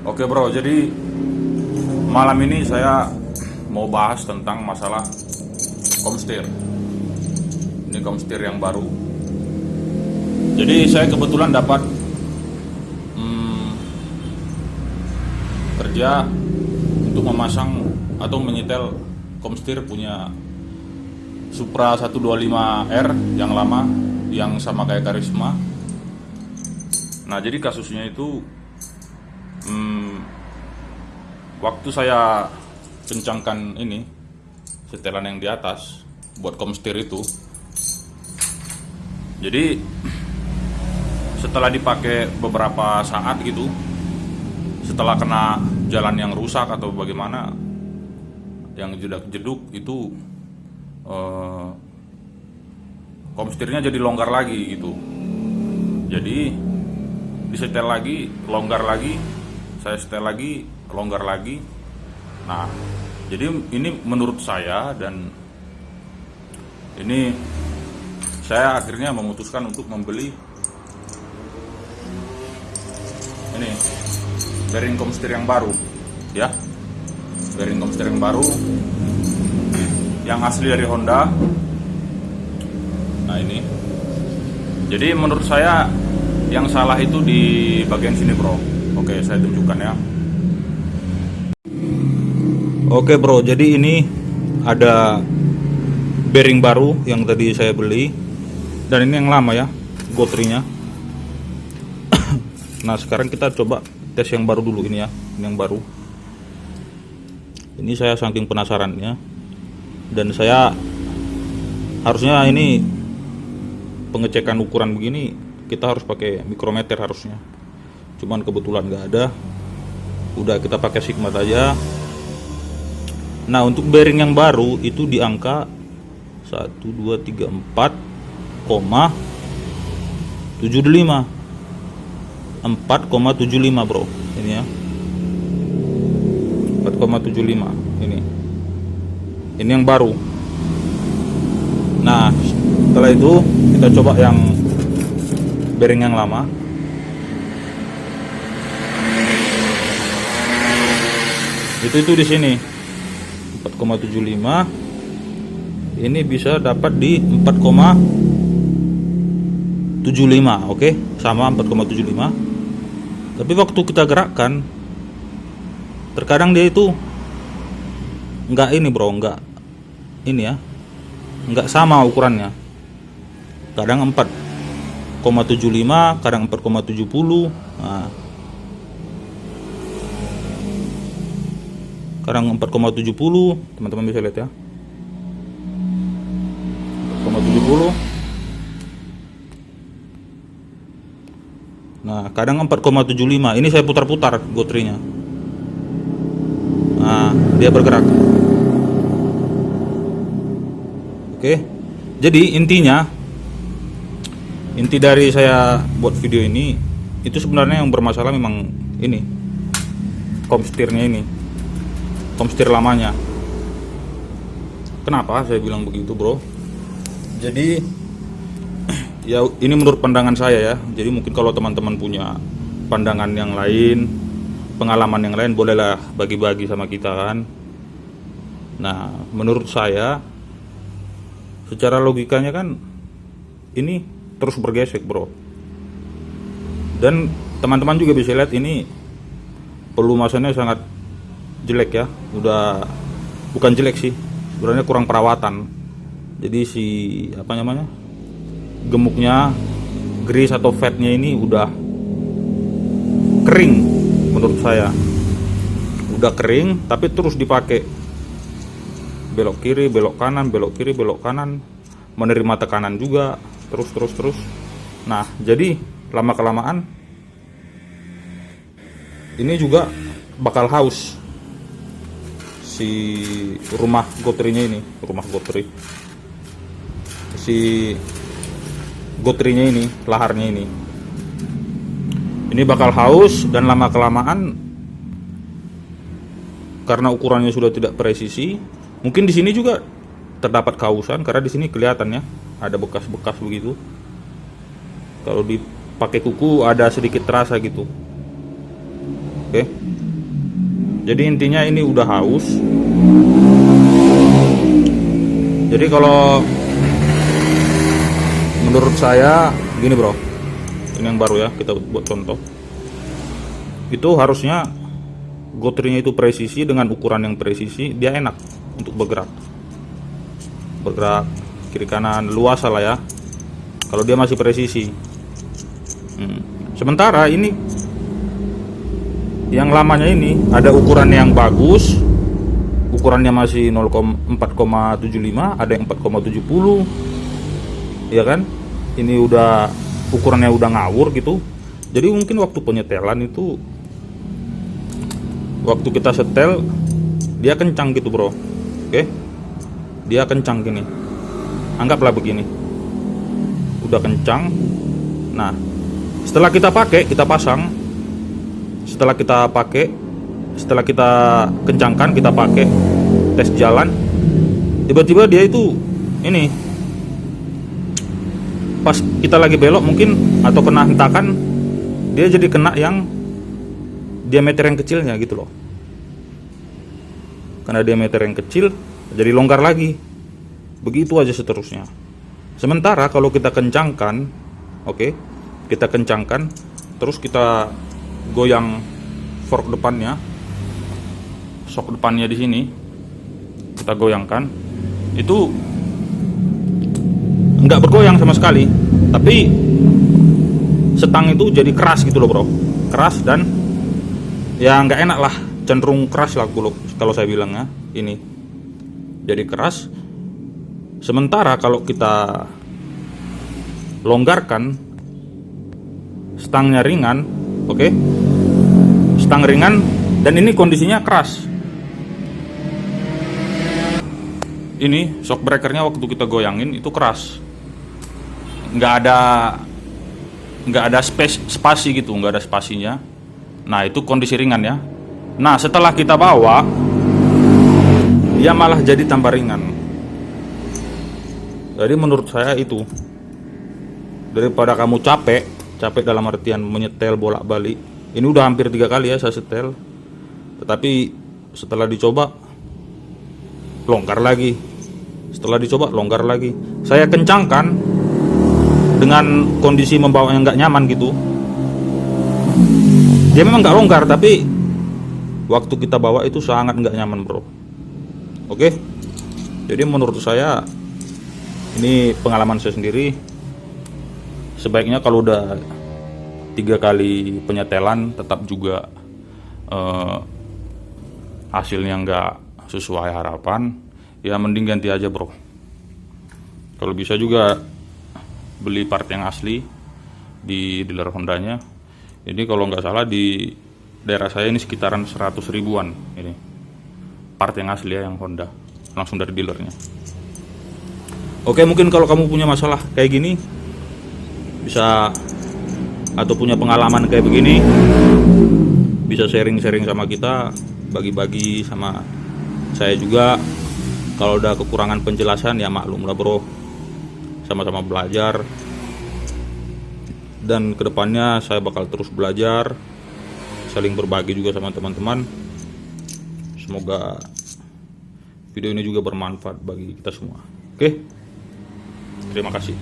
Oke bro, jadi malam ini saya mau bahas tentang masalah komstir. Ini komstir yang baru. Jadi saya kebetulan dapat kerja untuk memasang atau menyetel komstir punya Supra 125R yang lama, yang sama kayak Karisma. Nah jadi kasusnya itu waktu saya kencangkan ini setelan yang di atas buat komstir itu, jadi setelah dipakai beberapa saat gitu, setelah kena jalan yang rusak atau bagaimana yang jedak-jeduk itu, komstirnya jadi longgar lagi gitu. Jadi disetel lagi, longgar lagi, saya setel lagi, longgar lagi. Nah, jadi ini menurut saya, dan ini saya akhirnya memutuskan untuk membeli ini bearing komstir yang baru, ya. Bearing komstir yang baru, yang asli dari Honda. Nah ini. Jadi menurut saya yang salah itu di bagian sini bro. Oke, saya tunjukkan ya. Oke bro, jadi ini ada bearing baru yang tadi saya beli, dan ini yang lama ya, gotrinya. Nah sekarang kita coba tes yang baru dulu ini ya, ini yang baru. Ini saya saking penasarannya, dan saya harusnya ini pengecekan ukuran begini kita harus pakai mikrometer harusnya, cuman kebetulan nggak ada, udah kita pakai sigmat aja. Nah untuk bearing yang baru itu di angka 1234,75 4,75 bro, ini ya 4,75 ini yang baru. Nah setelah itu kita coba yang bearing yang lama. Itu di sini 4,75, ini bisa dapat di 4,75. oke, sama 4,75. Tapi waktu kita gerakkan terkadang dia itu enggak ini bro, enggak ini ya, enggak sama ukurannya. Kadang 4,75, kadang 4,70. Nah, kadang 4,70, teman-teman bisa lihat ya, 4,70. Nah kadang 4,75. Ini saya putar-putar gotrinya. Nah dia bergerak. Oke, jadi inti dari saya buat video ini itu sebenarnya yang bermasalah memang ini komstirnya, ini komstir lamanya. Kenapa saya bilang begitu bro? Jadi ya ini menurut pandangan saya ya. Jadi mungkin kalau teman-teman punya pandangan yang lain, pengalaman yang lain, bolehlah bagi-bagi sama kita kan. Nah menurut saya secara logikanya kan ini terus bergesek bro, dan teman-teman juga bisa lihat ini pelumasannya sangat jelek ya. Udah bukan jelek sih, sebenarnya kurang perawatan. Jadi si apa namanya, gemuknya, grease atau fatnya ini udah kering menurut saya. Udah kering tapi terus dipakai, belok kiri belok kanan, belok kiri belok kanan, menerima tekanan juga terus. Nah jadi lama kelamaan ini juga bakal haus si rumah gotrinya ini, si gotrinya ini, laharnya ini bakal haus, dan lama kelamaan karena ukurannya sudah tidak presisi, mungkin di sini juga terdapat kehausan, karena di sini kelihatan ya ada bekas-bekas begitu. Kalau dipakai kuku ada sedikit terasa gitu. Oke. Jadi intinya ini udah haus. Jadi kalau menurut saya gini bro, ini yang baru ya, kita buat contoh. Itu harusnya gotrinya itu presisi, dengan ukuran yang presisi dia enak untuk bergerak kiri kanan luas lah ya, kalau dia masih presisi. Sementara ini yang lamanya ini ada ukuran yang bagus, ukurannya masih 4,75, ada yang 4,70 ya kan. Ini udah ukurannya udah ngawur gitu. Jadi mungkin waktu penyetelan itu, waktu kita setel dia kencang gitu bro. Oke, dia kencang gini, anggaplah begini, udah kencang. Nah setelah kita pakai, kita pasang, setelah kita kencangkan, kita pakai tes jalan, tiba-tiba dia itu ini pas kita lagi belok mungkin atau kena hentakan, dia jadi kena yang diameter yang kecilnya gitu loh. Karena diameter yang kecil jadi longgar lagi, begitu aja seterusnya. Sementara kalau kita kencangkan, oke, kita kencangkan, terus kita goyang fork depannya, shock depannya di sini, kita goyangkan, itu nggak bergoyang sama sekali, tapi setang itu jadi keras gitu loh bro, keras dan ya nggak enak lah, cenderung keras lah kalau saya bilang ya, ini jadi keras. Sementara kalau kita longgarkan, stangnya ringan, oke, stang ringan, dan ini kondisinya keras. Ini shock breakernya waktu kita goyangin itu keras, nggak ada spasi gitu, nggak ada spasinya. Nah itu kondisi ringan ya. Nah setelah kita bawa, dia malah jadi tambah ringan. Jadi menurut saya itu, daripada kamu capek dalam artian menyetel bolak-balik. Ini udah hampir 3 kali ya saya setel, tetapi setelah dicoba longgar lagi, setelah dicoba longgar lagi. Saya kencangkan dengan kondisi membawa yang nggak nyaman gitu, dia memang nggak longgar, tapi waktu kita bawa itu sangat nggak nyaman bro. Oke, jadi menurut saya ini pengalaman saya sendiri, sebaiknya kalau udah 3 kali penyetelan tetap juga hasilnya nggak sesuai harapan, ya mending ganti aja bro. Kalau bisa juga beli part yang asli di dealer Hondanya. Ini kalau nggak salah di daerah saya ini sekitaran 100 ribuan ini part yang asli ya, yang Honda, langsung dari dealernya. Oke, mungkin kalau kamu punya masalah kayak gini, bisa, atau punya pengalaman kayak begini, bisa sharing-sharing sama kita, bagi-bagi sama saya juga. Kalau udah kekurangan penjelasan ya maklum lah bro, sama-sama belajar. Dan kedepannya saya bakal terus belajar, saling berbagi juga sama teman-teman. Semoga video ini juga bermanfaat bagi kita semua. Oke, terima kasih.